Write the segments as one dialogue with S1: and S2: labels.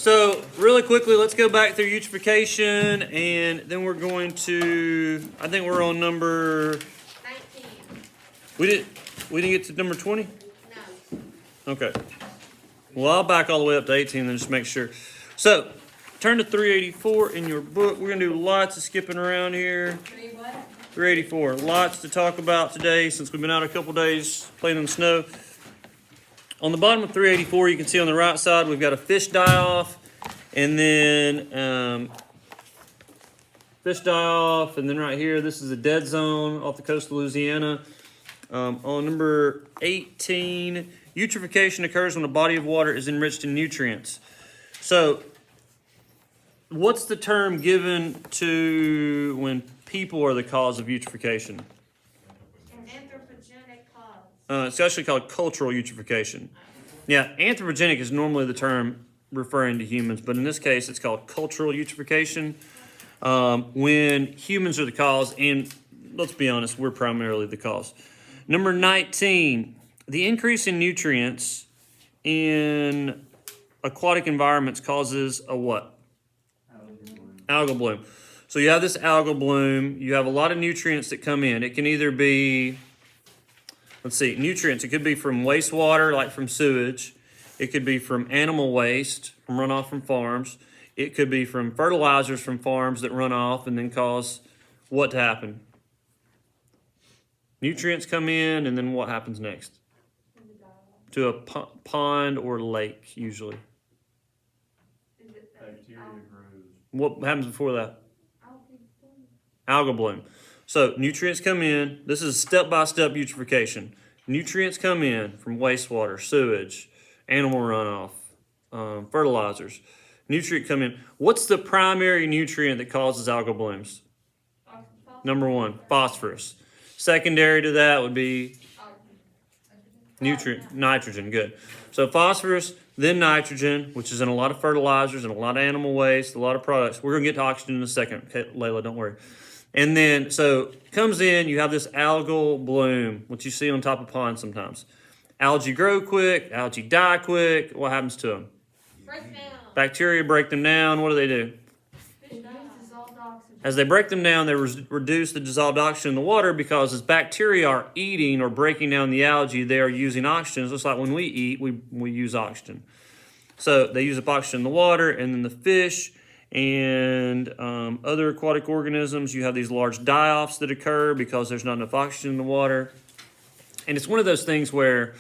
S1: So really quickly, let's go back through eutrophication, and then we're going to. I think we're on number
S2: 19.
S1: We didn't get to number 20.
S2: No.
S1: Okay. Well, I'll back all the way up to 18 and just make sure. So turn to 384 in your book. We're gonna do lots of skipping around here. 384. Lots to talk about today since we've been out a couple days playing in the snow. On the bottom of 384, you can see on the right side we've got a fish die-off, and then fish die-off, and then right here this is a dead zone off the coast of Louisiana. On number 18, eutrophication occurs when a body of water is enriched in nutrients. So, what's the term given to when people are the cause of eutrophication?
S2: Anthropogenic cause.
S1: It's actually called cultural eutrophication. Yeah, anthropogenic is normally the term referring to humans, but in this case it's called cultural eutrophication. When humans are the cause, and let's be honest, we're primarily the cause. Number 19, the increase in nutrients in aquatic environments causes a what? Algal bloom. So you have this algal bloom, you have a lot of nutrients that come in. It can either be, let's see, nutrients. It could be from wastewater, like from sewage. It could be from animal waste, from runoff from farms. It could be from fertilizers from farms that run off and then cause what to happen? Nutrients come in, and then what happens next? To a pond or lake, usually.
S3: Bacteria grows.
S1: What happens before that? Algal bloom. So nutrients come in. This is step-by-step eutrophication. Nutrients come in from wastewater, sewage, animal runoff, fertilizers. Nutrient come in. What's the primary nutrient that causes algal blooms? Number 1, phosphorus. Secondary to that would be nitrogen. Good. So phosphorus, then nitrogen, which is in a lot of fertilizers and a lot of animal waste, a lot of products. We're going to get to oxygen in a second. Okay, Layla, don't worry. And then, so it comes in, you have this algal bloom, which you see on top of ponds sometimes. Algae grow quick, algae die quick. What happens to them?
S2: Break down.
S1: Bacteria break them down. What do? As they break them down, they reduce the dissolved oxygen in the water, because as bacteria are eating or breaking down the algae, they are using oxygen. Just like when we eat, we use oxygen. So they use up oxygen in the water, and then the fish and other aquatic organisms, you have these large die-offs that occur because there's not enough oxygen in the water. And it's one of those things where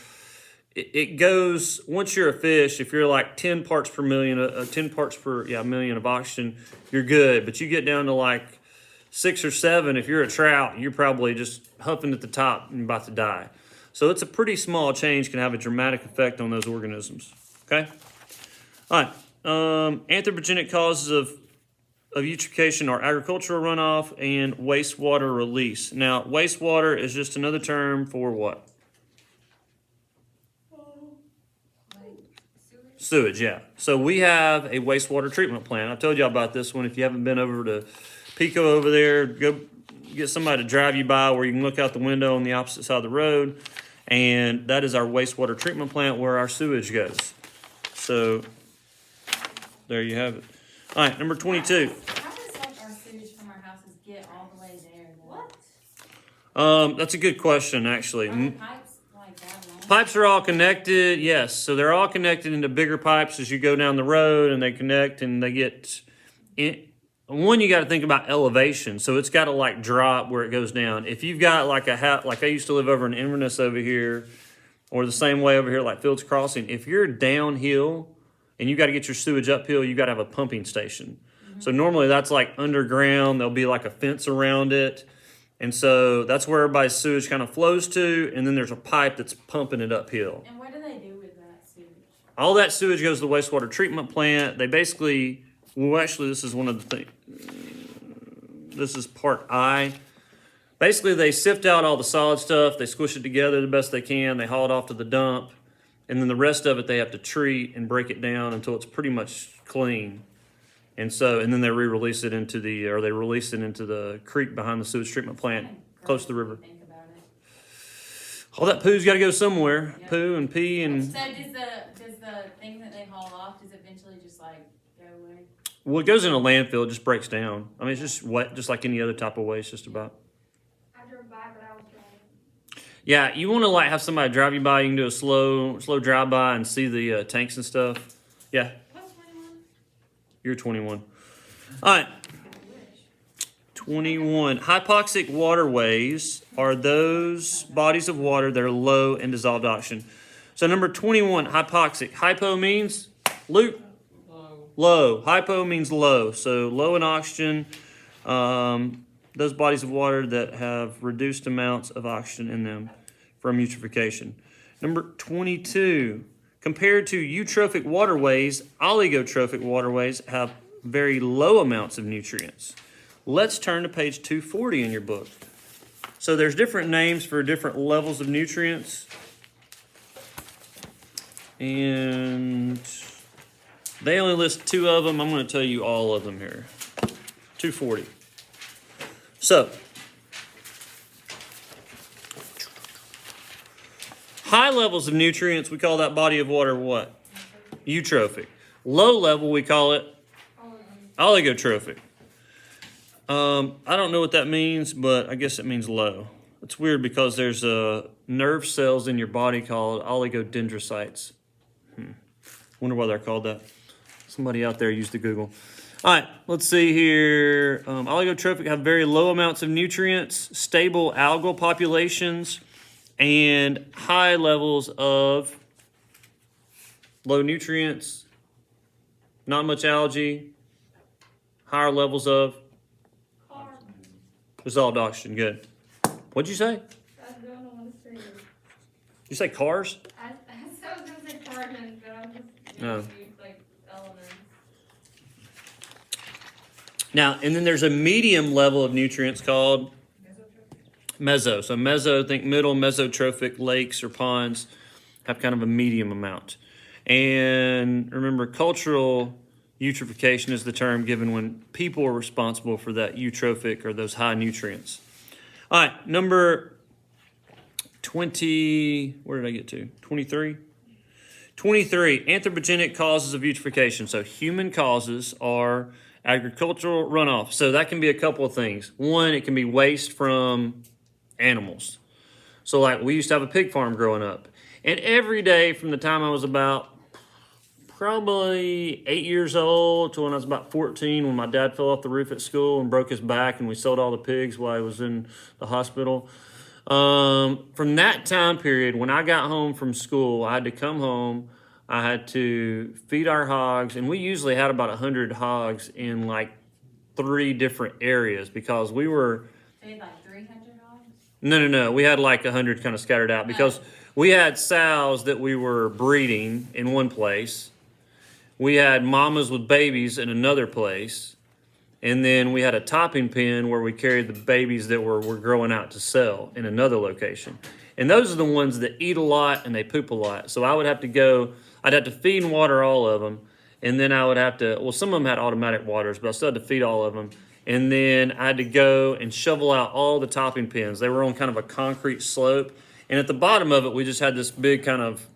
S1: it goes, once you're a fish, if you're like 10 parts per million, 10 parts per million of oxygen, you're good. But you get down to like 6 or 7, if you're a trout, you're probably just huffing at the top and about to die. So it's a pretty small change, can have a dramatic effect on those organisms. Okay? All right. Anthropogenic causes of eutrophication are agricultural runoff and wastewater release. Now, wastewater is just another term for what? Sewage, yeah. So we have a wastewater treatment plant. I told you about this one. If you haven't been over to Pico over there, go get somebody to drive you by where you can look out the window on the opposite side of the road. And that is our wastewater treatment plant where our sewage goes. So there you have it. All right, number 22.
S4: How does like our sewage from our houses get all the way there? What?
S1: That's a good question, actually.
S4: Are the pipes like that long?
S1: Pipes are all connected, yes. So they're all connected into bigger pipes as you go down the road, and they connect and they get in. One, you got to think about elevation. So it's got to like drop where it goes down. If you've got like a house, like I used to live over in Inverness over here, or the same way over here like Fields Crossing, if you're downhill and you got to get your sewage uphill, you got to have a pumping station. Mm-hmm. So normally that's like underground. There'll be like a fence around it. And so that's where everybody's sewage kind of flows to, and then there's a pipe that's pumping it uphill.
S4: And what do they do with that sewage?
S1: All that sewage goes to the wastewater treatment plant. They basically, well, actually, this is one of the things. This is part I. Basically, they sift out all the solid stuff. They squish it together the best they can. They haul it off to the dump. And then the rest of it they have to treat and break it down until it's pretty much clean. And then they release it into the creek behind the sewage treatment plant close to the river. All that poo's got to go somewhere.
S4: Yep.
S1: Poo and pee and.
S4: So does the thing that they haul off, does it eventually just like go away?
S1: Well, it goes in a landfill. It just breaks down. I mean, it's just wet, just like any other type of waste, just about.
S2: I drove by, but I was driving.
S1: Yeah, you want to like have somebody drive you by. You can do a slow drive by and see the tanks and stuff. Yeah,
S4: What's 21?
S1: you're 21. All right. 21. Hypoxic waterways are those bodies of water that are low in dissolved oxygen. So number 21, hypoxic. Hypo means Luke. Low. Hypo means low. So low in oxygen. Those bodies of water that have reduced amounts of oxygen in them from eutrophication. Number 22. Compared to eutrophic waterways, oligotrophic waterways have very low amounts of nutrients. Let's turn to page 240 in your book. So there's different names for different levels of nutrients. And they only list 2 of them. I'm going to tell you all of them here. 240. So, high levels of nutrients, we call that body of water what? Eutrophic. Low level, we call it oligotrophic. I don't know what that means, but I guess it means low. It's weird because there's nerve cells in your body called oligodendrocytes. Wonder why they're called that. Somebody out there used to Google. All right, let's see here. Oligotrophic have very low amounts of nutrients, stable algal populations, and high levels of low nutrients, not much algae, higher levels of dissolved oxygen. Good. What'd you say?
S2: I don't know what to say.
S1: You say cars?
S2: I was going to say carbon, but I'm just
S1: No.
S4: Like elements.
S1: Now, and then there's a medium level of nutrients called meso. So meso, think middle, mesotrophic lakes or ponds have kind of a medium amount. And remember, cultural eutrophication is the term given when people are responsible for that eutrophic or those high nutrients. All right, number 20, where did I get to? 23? 23, anthropogenic causes of eutrophication. So human causes are agricultural runoff. So that can be a couple of things. One, it can be waste from animals. So like we used to have a pig farm growing up. And every day from the time I was about probably 8 years old to when I was about 14, when my dad fell off the roof at school and broke his back and we sold all the pigs while he was in the hospital. From that time period, when I got home from school, I had to come home, I had to feed our hogs, and we usually had about 100 hogs in like 3 different areas because we were...
S4: They had like 300 hogs?
S1: No. We had like 100 kind of scattered out because we had sows that we were breeding in one place. We had mamas with babies in another place. And then we had a topping pen where we carried the babies that were growing out to sell in another location. And those are the ones that eat a lot and they poop a lot. So I would have to go, I'd have to feed and water all of them. And then I would have to, well, some of them had automatic waters, but I still had to feed all of them. And then I had to go and shovel out all the topping pens. They were on kind of a concrete slope. And at the bottom of it, we just had this big kind of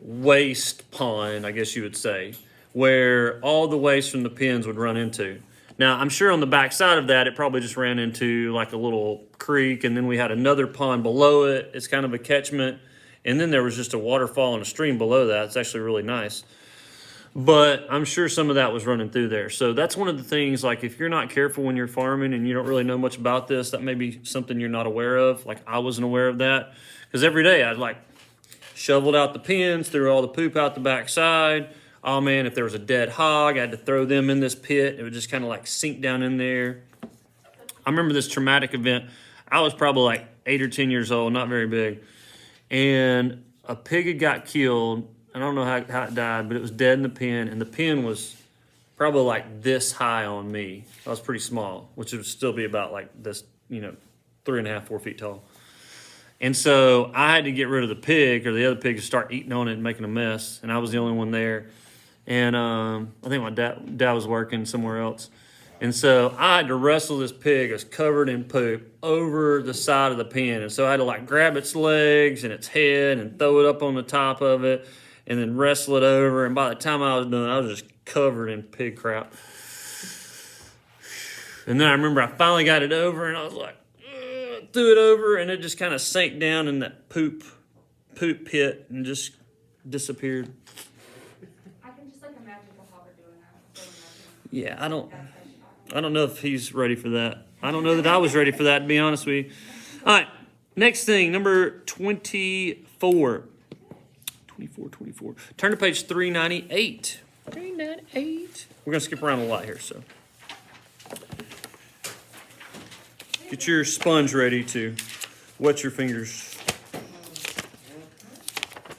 S1: waste pond, I guess you would say, where all the waste from the pens would run into. Now, I'm sure on the back side of that, it probably just ran into like a little creek, and then we had another pond below it. It's kind of a catchment. And then there was just a waterfall and a stream below that. It's actually really nice. But I'm sure some of that was running through there. So that's one of the things, like if you're not careful when you're farming and you don't really know much about this, that may be something you're not aware of. Like I wasn't aware of that. Because every day I'd like shoveled out the pens, threw all the poop out the backside. Oh man, if there was a dead hog, I had to throw them in this pit. It would just kind of like sink down in there. I remember this traumatic event. I was probably like 8 or 10 years old, not very big. And a pig had got killed. I don't know how it died, but it was dead in the pen. And the pen was probably like this high on me. I was pretty small, which would still be about like this, 3.5, 4 feet tall. And so I had to get rid of the pig, or the other pig to start eating on it and making a mess. And I was the only one there. And I think my dad was working somewhere else. And so I had to wrestle this pig. It was covered in poop over the side of the pen. And so I had to like grab its legs and its head and throw it up on the top of it and then wrestle it over. And by the time I was done, I was just covered in pig crap. And then I remember I finally got it over and I was like, threw it over and it just kind of sank down in that poop pit and just disappeared.
S2: I can just like imagine the hopper doing that.
S1: Yeah, I don't know if he's ready for that. I don't know that I was ready for that, to be honest with you. All right, next thing, number 24. 24. Turn to page 398. 398. We're going to skip around a lot here, so. Get your sponge ready to wet your fingers.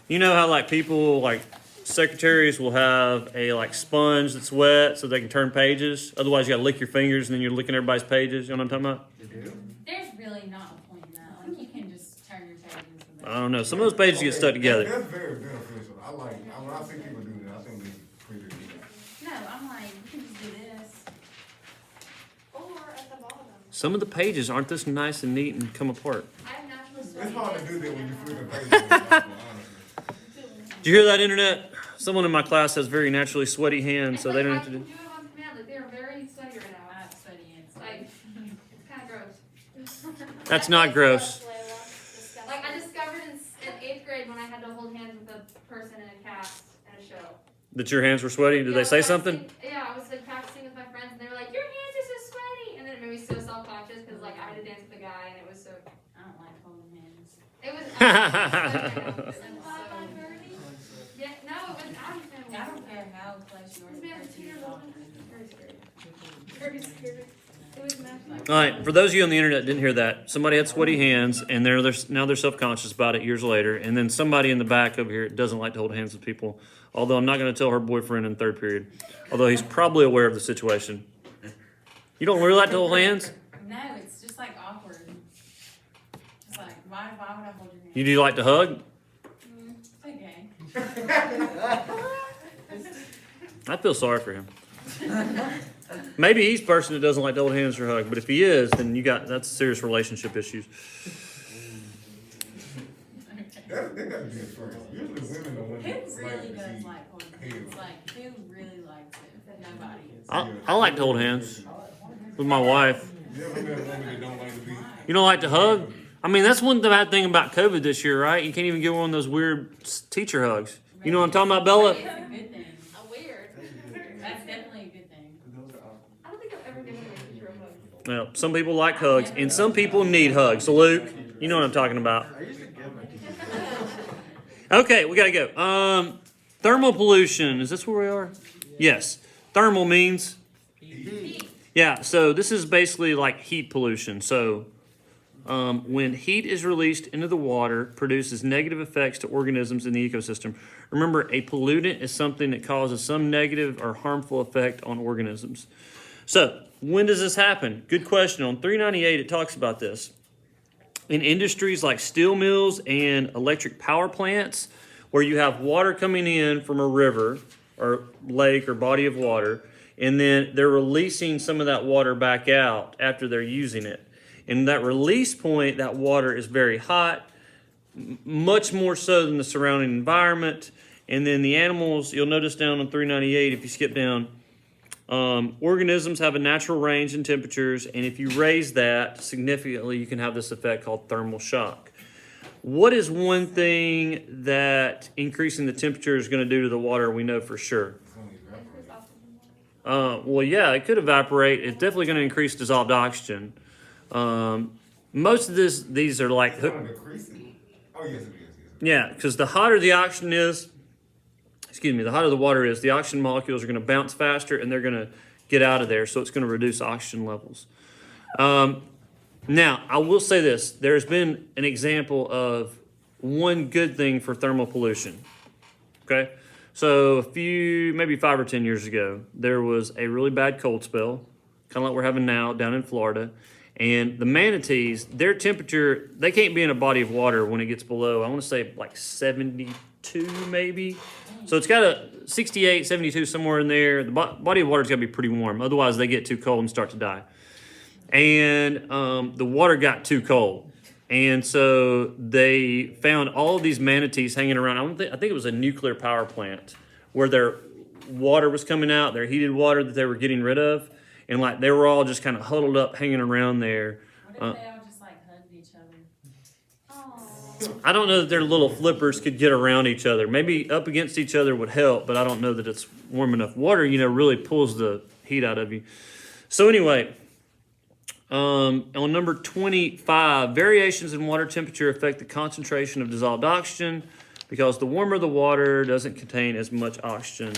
S1: You know how like people, like secretaries will have a like sponge that's wet so they can turn pages? Otherwise you got to lick your fingers and then you're licking everybody's pages. You know what I'm talking about?
S4: There's really not a point in that. Like, you can just turn your pages.
S1: I don't know. Some of those pages get stuck together.
S3: That's very beneficial. When I see people do that, I think it's pretty good.
S4: No, I'm like, you can just do this.
S2: Or at the bottom.
S1: Some of the pages aren't this nice and neat and come apart.
S2: I have naturally
S3: It's
S2: sweaty
S3: hard to
S2: hands.
S3: do that when you flip the pages. Honestly.
S1: Did you hear that, internet? Someone in my class has very naturally sweaty hands, so they don't have to
S2: I
S1: do.
S2: can do it on command. Like, they're very sweaty right now.
S4: I have sweaty hands.
S2: Like, it's kind of gross.
S1: That's not gross.
S2: Like, I discovered in 8th grade when I had to hold hands with a person in a cast at a show.
S1: That your hands were sweaty? Did
S2: Yeah,
S1: they say
S2: I was
S1: something?
S2: practicing- Yeah, I was like practicing with my friends, and they were like, "Your hands are so sweaty," and then it made me so self-conscious because like I had to dance with a guy, and it was so.
S4: I don't like holding hands.
S2: It was. Yeah, no, it was Adam's family.
S4: I don't care how close you are
S2: This
S4: to
S2: man was
S4: the
S2: 2 years
S4: person.
S2: old. Very scary. Very scary. It was magic.
S1: All right, for those of you on the internet that didn't hear that, somebody had sweaty hands, and now they're self-conscious about it years later. And then somebody in the back over here doesn't like to hold hands with people. Although I'm not going to tell her boyfriend in third period. Although he's probably aware of the situation. You don't really like to hold hands?
S4: No, it's just like awkward. It's like, why would I hold your hand?
S1: You do like to hug?
S4: It's okay.
S1: I feel sorry for him. Maybe he's the person that doesn't like to hold hands or hug, but if he is, then that's serious relationship issues.
S3: They got to be a first. Usually women don't want
S4: Who
S3: to
S4: really does like holding hands? Like, who really likes it? Nobody.
S1: I like to hold hands with my wife.
S3: You ever met a woman that don't like to be?
S1: You don't like to hug? I mean, that's one bad thing about COVID this year, right? You can't even get one of those weird teacher hugs. You know what I'm talking about, Bella?
S4: It's a good thing.
S2: Weird.
S4: That's definitely a good thing.
S2: I don't think I've ever given a teacher a hug.
S1: Well, some people like hugs, and some people need hugs. So, Luke, you know what I'm talking about. Okay, we gotta go. Thermal pollution. Is this where we are? Yes. Thermal means? Yeah, so this is basically like heat pollution. So when heat is released into the water, produces negative effects to organisms in the ecosystem. Remember, a pollutant is something that causes some negative or harmful effect on organisms. So when does this happen? Good question. On 398, it talks about this. In industries like steel mills and electric power plants, where you have water coming in from a river or lake or body of water, and then they're releasing some of that water back out after they're using it. And that release point, that water is very hot, much more so than the surrounding environment. And then the animals, you'll notice down on 398, if you skip down, organisms have a natural range in temperatures, and if you raise that significantly, you can have this effect called thermal shock. What is one thing that increasing the temperature is going to do to the water we know for sure? Well, yeah, it could evaporate. It's definitely going to increase dissolved oxygen. Most of these are like...
S3: Oh, yes, it is.
S1: Yeah, because the hotter the oxygen is, the hotter the water is, the oxygen molecules are going to bounce faster and they're going to get out of there, so it's going to reduce oxygen levels. Now, I will say this. There's been an example of one good thing for thermal pollution. Okay? So maybe 5 or 10 years ago, there was a really bad cold spell, kind of like we're having now down in Florida. And the manatees, their temperature, they can't be in a body of water when it gets below, I want to say like 72 maybe. So it's got to, 68, 72, somewhere in there. The body of water's got to be pretty warm. Otherwise, they get too cold and start to die. And the water got too cold. And so they found all of these manatees hanging around. I think it was a nuclear power plant where their water was coming out, their heated water that they were getting rid of. And like they were all just kind of huddled up, hanging around there.
S4: What if they all just like hugged each other?
S1: I don't know that their little flippers could get around each other. Maybe up against each other would help, but I don't know that it's warm enough. Water, really pulls the heat out of you. So anyway, on number 25, variations in water temperature affect the concentration of dissolved oxygen because the warmer the water doesn't contain as much oxygen.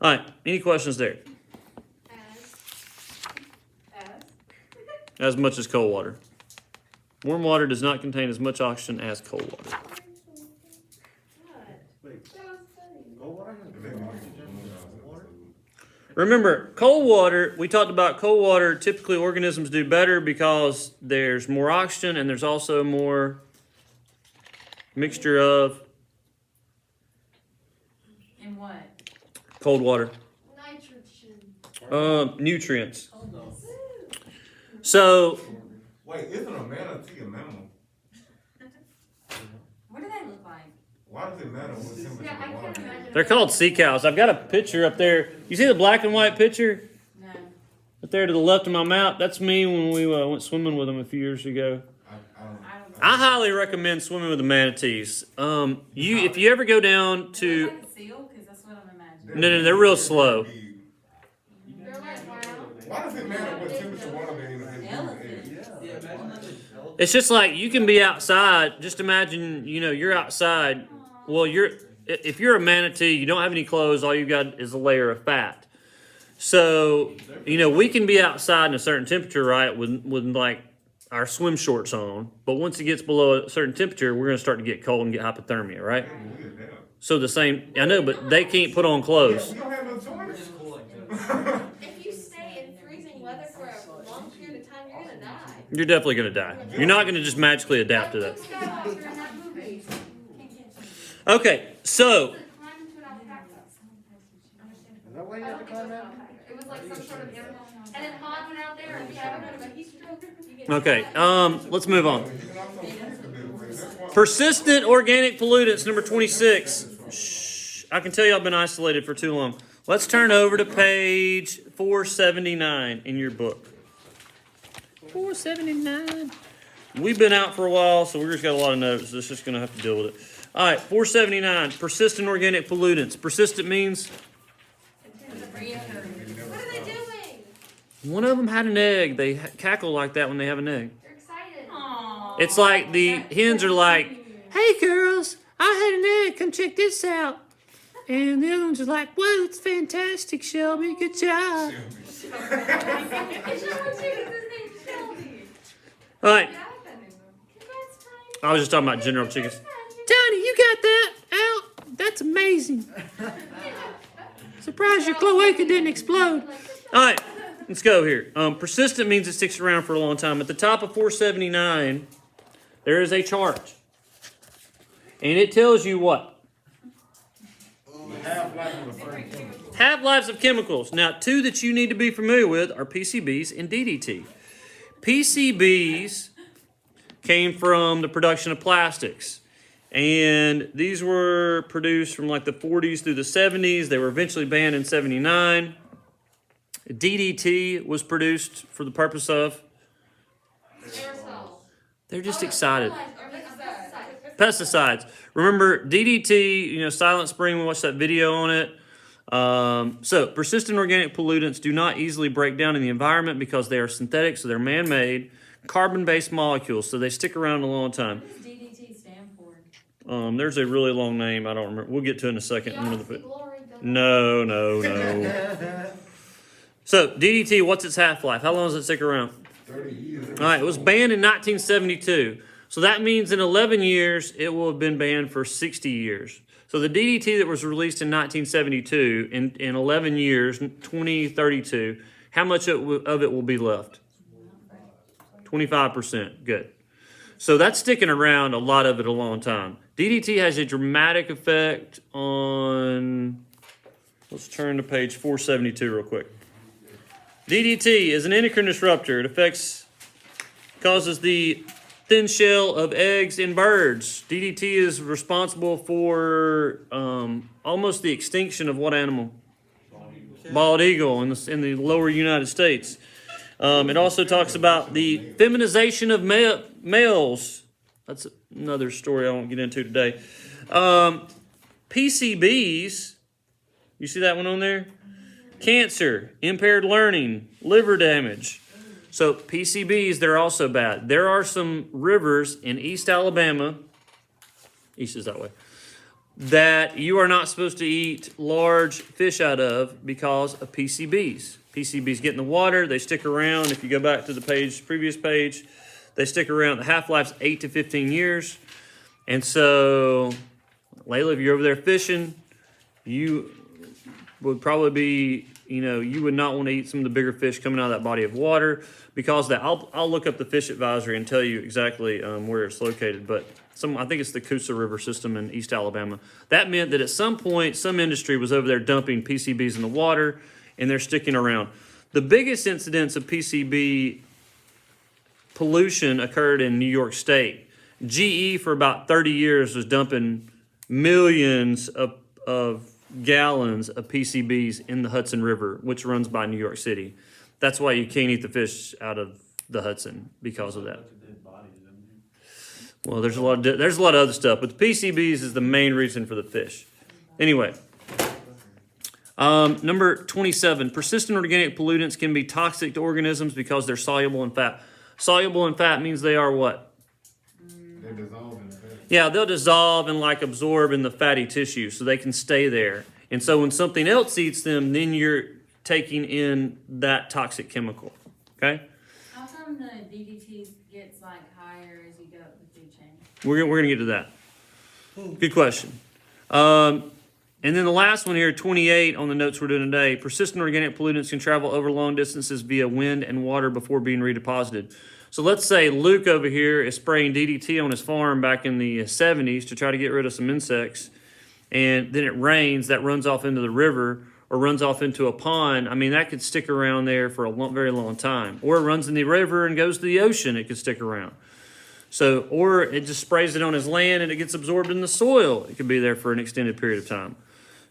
S1: All right, any questions there? As much as cold water. Warm water does not contain as much oxygen as cold water. Remember, cold water, we talked about cold water, typically organisms do better because there's more oxygen and there's also more mixture of
S4: In what?
S1: cold water.
S2: Nitrogen.
S1: Nutrients.
S4: Coldness.
S1: So,
S3: Wait, isn't a manatee a mammal?
S4: What do they look like?
S3: Why does it matter what temperature
S2: Yeah, I
S3: the
S2: can't
S3: water is?
S2: imagine.
S1: they're called sea cows. I've got a picture up there. You see the black and white picture?
S4: No.
S1: Up there to the left of my map? That's me when we went swimming with them a few years ago.
S3: I don't know.
S4: I don't know.
S1: I highly recommend swimming with the manatees. If you ever go down
S4: Is
S1: to...
S4: it like a seal? Because that's what I'm imagining.
S1: No, they're real slow.
S2: They're like, wow.
S3: Why does it matter what temperature water they're in?
S1: It's just like you can be outside. Just imagine, you're outside. Well, if you're a manatee, you don't have any clothes. All you got is a layer of fat. So, we can be outside in a certain temperature, right, with like our swim shorts on. But once it gets below a certain temperature, we're going to start to get cold and get hypothermia, right? So the same, I know, but they can't put on clothes.
S3: We don't have no choice.
S2: If you stay in freezing weather for a long period of time, you're gonna die.
S1: You're definitely going to die. You're not going to just magically adapt to that.
S2: Luke Skywalker in that movie.
S1: Okay, so
S2: Climbed into an alpaca. I don't think it was an alpaca. It was like some sort of animal. And then Han went out there and he had a bit of a heat stroke. You get
S1: okay, let's move on. Persistent organic pollutants, number 26. Shh, I can tell you I've been isolated for too long. Let's turn over to page 479 in your book. 479. We've been out for a while, so we're just got a lot of notes. It's just going to have to deal with it. All right, 479. Persistent organic pollutants. Persistent means
S2: What are they doing?
S1: one of them had an egg. They cackle like that when they have an egg.
S2: They're excited.
S4: Aww.
S1: It's like the hens are like, "Hey girls, I had an egg. Come check this out." And the other ones are like, "Whoa, it's fantastic, Shelby. Good job."
S2: It's just one chicken. His name's Shelby.
S1: All right,
S2: Yeah, I like that name though. Congrats, Tiny.
S1: I was just talking about general chickens. Tony, you got that out? That's amazing. Surprised your cloaca didn't explode. All right, let's go here. Persistent means it sticks around for a long time. At the top of 479, there is a chart. And it tells you what? Half-lives of chemicals. Now, two that you need to be familiar with are PCBs and DDT. PCBs came from the production of plastics. And these were produced from like the 40s through the 70s. They were eventually banned in 79. DDT was produced for the purpose of...
S2: Aerosols.
S1: They're just excited.
S2: Pesticides.
S1: Pesticides. Remember DDT, Silent Spring, we watched that video on it. So persistent organic pollutants do not easily break down in the environment because they are synthetic, so they're man-made, carbon-based molecules, so they stick around a long time.
S4: What does DDT stand for?
S1: There's a really long name, I don't remember. We'll get to it in a second.
S2: Glory, don't
S1: No. So DDT, what's its half-life? How long does it stick around?
S3: 30 years.
S1: All right, it was banned in 1972. So that means in 11 years, it will have been banned for 60 years. So the DDT that was released in 1972, in 11 years, 2032, how much of it will be left? 25%. Good. So that's sticking around a lot of it a long time. DDT has a dramatic effect on Let's turn to page 472 real quick. DDT is an endocrine disruptor. It causes the thin shell of eggs in birds. DDT is responsible for almost the extinction of what animal? Bald eagle in the lower United States. It also talks about the feminization of males. That's another story I won't get into today. PCBs, you see that one on there? Cancer, impaired learning, liver damage. So PCBs, they're also bad. There are some rivers in East Alabama, east is that way, that you are not supposed to eat large fish out of because of PCBs. PCBs get in the water, they stick around. If you go back to the previous page, they stick around. The half-life's 8 to 15 years. And so, Layla, if you're over there fishing, you would probably be, you would not want to eat some of the bigger fish coming out of that body of water because of that. I'll look up the fish advisory and tell you exactly where it's located. But I think it's the Coosa River system in East Alabama. That meant that at some point, some industry was over there dumping PCBs in the water, and they're sticking around. The biggest incidents of PCB pollution occurred in New York State. GE for about 30 years was dumping millions of gallons of PCBs in the Hudson River, which runs by New York City. That's why you can't eat the fish out of the Hudson because of that. Well, there's a lot of other stuff, but the PCBs is the main reason for the fish. Anyway, number 27, persistent organic pollutants can be toxic to organisms because they're soluble in fat. Soluble in fat means they are what?
S3: They dissolve in the fat.
S1: Yeah, they'll dissolve and absorb in the fatty tissue, so they can stay there. And so when something else eats them, then you're taking in that toxic chemical. Okay?
S4: How come the DDT gets higher as you go up the food chain?
S1: We're gonna get to that. Good question. And then the last one here, 28 on the notes we're doing today. Persistent organic pollutants can travel over long distances via wind and water before being redeposited. So let's say Luke over here is spraying DDT on his farm back in the 70s to try to get rid of some insects. And then it rains, that runs off into the river or runs off into a pond. I mean, that could stick around there for a very long time. Or it runs in the river and goes to the ocean, it could stick around. So, or it just sprays it on his land and it gets absorbed in the soil. It could be there for an extended period of time.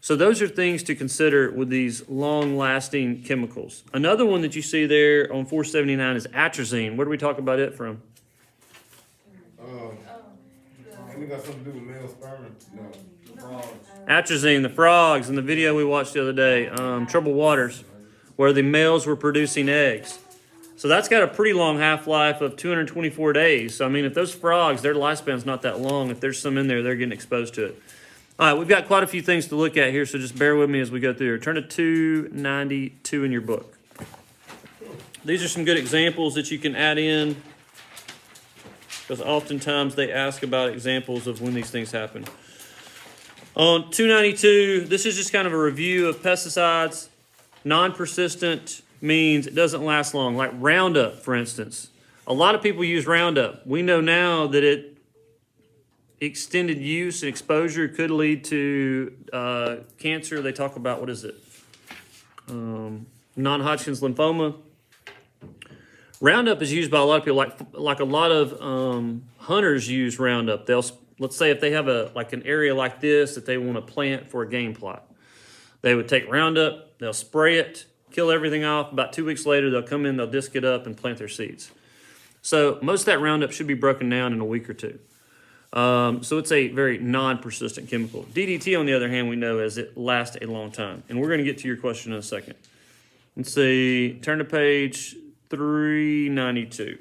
S1: So those are things to consider with these long-lasting chemicals. Another one that you see there on 479 is atrazine. Where do we talk about it from?
S3: And it got something to do with male sperm? No. Frogs.
S1: Atrazine, the frogs, in the video we watched the other day, Troubled Waters, where the males were producing eggs. So that's got a pretty long half-life of 224 days. So, I mean, if those frogs, their lifespan's not that long. If there's some in there, they're getting exposed to it. All right, we've got quite a few things to look at here, so just bear with me as we go through here. Turn to 292 in your book. These are some good examples that you can add in, because oftentimes they ask about examples of when these things happen. On 292, this is just kind of a review of pesticides. Non-persistent means it doesn't last long, like Roundup, for instance. A lot of people use Roundup. We know now that extended use and exposure could lead to cancer. They talk about, what is it? Non-Hodgkin's lymphoma. Roundup is used by a lot of people, like a lot of hunters use Roundup. Let's say if they have an area like this that they want to plant for a game plot. They would take Roundup, they'll spray it, kill everything off. About 2 weeks later, they'll come in, they'll disc it up and plant their seeds. So most of that Roundup should be broken down in a week or two. So it's a very non-persistent chemical. DDT, on the other hand, we know as it lasts a long time. And we're going to get to your question in a second. Let's see, turn to page 392.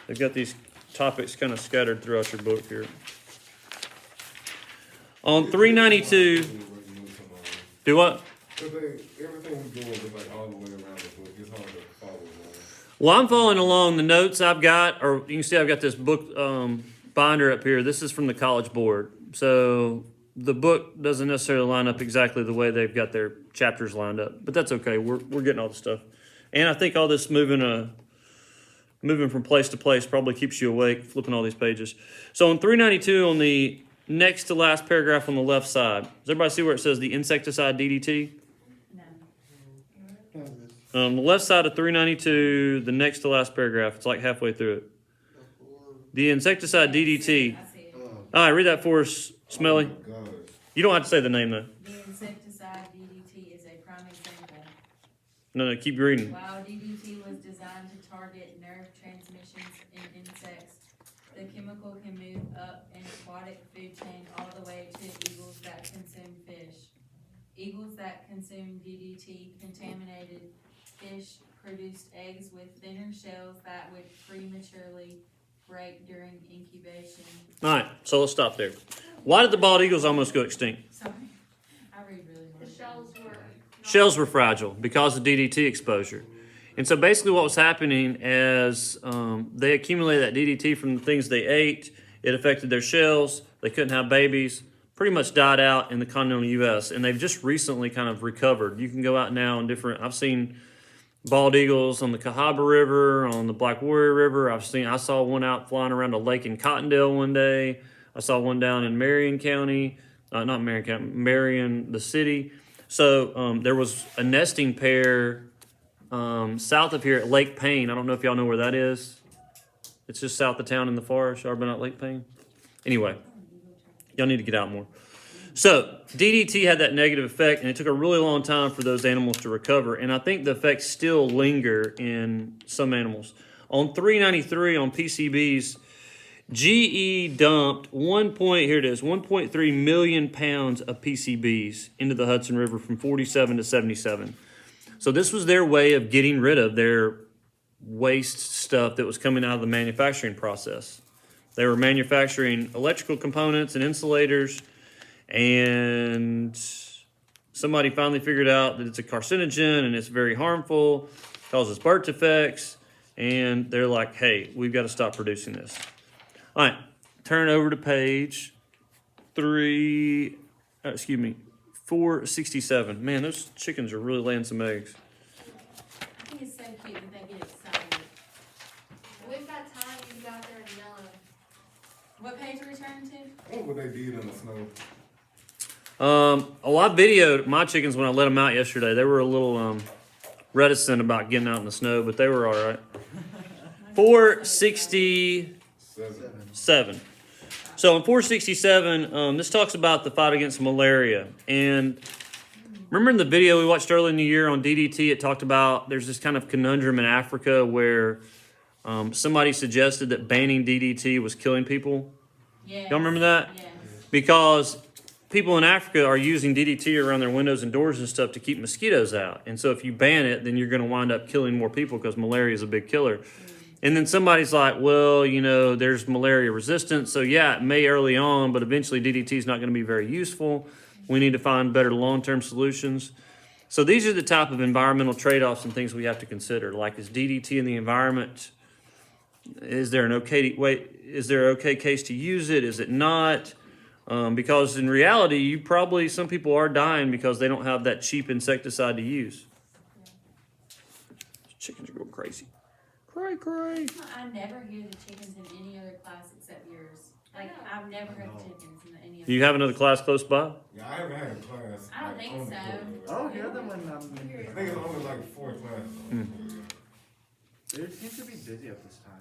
S1: They've got these topics kind of scattered throughout your book here. On 392, do what?
S3: Everything we're doing is all the way around the book. It's hard to follow along.
S1: Well, I'm following along the notes I've got, or you can see I've got this book binder up here. This is from the College Board. So the book doesn't necessarily line up exactly the way they've got their chapters lined up, but that's okay. We're getting all the stuff. And I think all this moving from place to place probably keeps you awake, flipping all these pages. So on 392 on the next to last paragraph on the left side. Does everybody see where it says the insecticide DDT?
S4: No.
S1: The left side of 392, the next to last paragraph. It's like halfway through it. The insecticide DDT.
S4: I see it.
S1: All right, read that for us, Smelly.
S3: Oh my gosh.
S1: You don't have to say the name though.
S4: The insecticide DDT is a prime example.
S1: No, keep reading.
S4: While DDT was designed to target nerve transmissions in insects, the chemical can move up an aquatic food chain all the way to eagles that consume fish. Eagles that consume DDT contaminated fish produced eggs with thinner shells that would prematurely break during incubation.
S1: All right, so let's stop there. Why did the bald eagles almost go extinct?
S4: Sorry, I read really
S2: The
S4: hard.
S1: Shells were fragile because of DDT exposure. And so basically what was happening as they accumulated that DDT from the things they ate, it affected their shells, they couldn't have babies, pretty much died out in the continental U.S. And they've just recently kind of recovered. You can go out now and I've seen bald eagles on the Cahaba River, on the Black Warrior River. I saw one out flying around a lake in Cottondale one day. I saw one down in Marion County, not Marion County, Marion, the city. So there was a nesting pair south of here at Lake Payne. I don't know if y'all know where that is. It's just south of town in the forest. Y'all been out Lake Payne? Anyway, y'all need to get out more. So DDT had that negative effect, and it took a really long time for those animals to recover. And I think the effects still linger in some animals. On 393 on PCBs, GE dumped 1.3 million pounds of PCBs into the Hudson River from 47 to 77. So this was their way of getting rid of their waste stuff that was coming out of the manufacturing process. They were manufacturing electrical components and insulators, and somebody finally figured out that it's a carcinogen and it's very harmful, causes birth defects, and they're like, hey, we've got to stop producing this. All right, turn over to page 467. Man, those chickens are really laying some eggs.
S4: I think it's so cute that they get excited.
S2: We've got time, you got there in yellow.
S4: What page are we turning to?
S3: What would they did in the snow?
S1: I videoed my chickens when I let them out yesterday. They were a little reticent about getting out in the snow, but they were all right. 467. So in 467, this talks about the fight against malaria. And remember in the video we watched earlier in the year on DDT, it talked about there's this kind of conundrum in Africa where somebody suggested that banning DDT was killing people.
S4: Yes.
S1: Y'all remember that?
S4: Yes.
S1: Because people in Africa are using DDT around their windows and doors and stuff to keep mosquitoes out. And so if you ban it, then you're going to wind up killing more people because malaria is a big killer. And then somebody's like, well, you know, there's malaria resistance. So yeah, it may early on, but eventually DDT is not going to be very useful. We need to find better long-term solutions. So these are the type of environmental trade-offs and things we have to consider. Like, is DDT in the environment? Is there an okay case to use it? Is it not? Because in reality, some people are dying because they don't have that cheap insecticide to use. Chickens are going crazy. Cray.
S4: I never hear the chickens in any other class except yours. Like, I've never heard the chickens in any other
S1: Do you have another class close by?
S3: Yeah, I haven't had a class.
S4: I don't think
S3: on the
S4: so.
S3: book.
S5: I don't hear them when
S3: I think it's only like 4 classes.
S5: they seem to be busy at this time.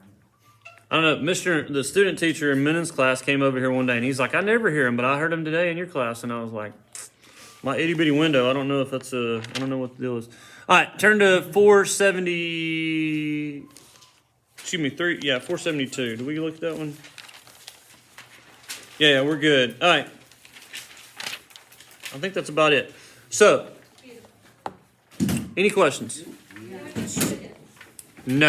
S1: I don't know. The student teacher in Menon's class came over here one day, and he's like, I never hear him, but I heard him today in your class. And I was like, my itty bitty window. I don't know if I don't know what the deal is. All right, turn to 472. Did we look at that one? Yeah, we're good. All right. I think that's about it. So, any questions?
S2: You were just chicken.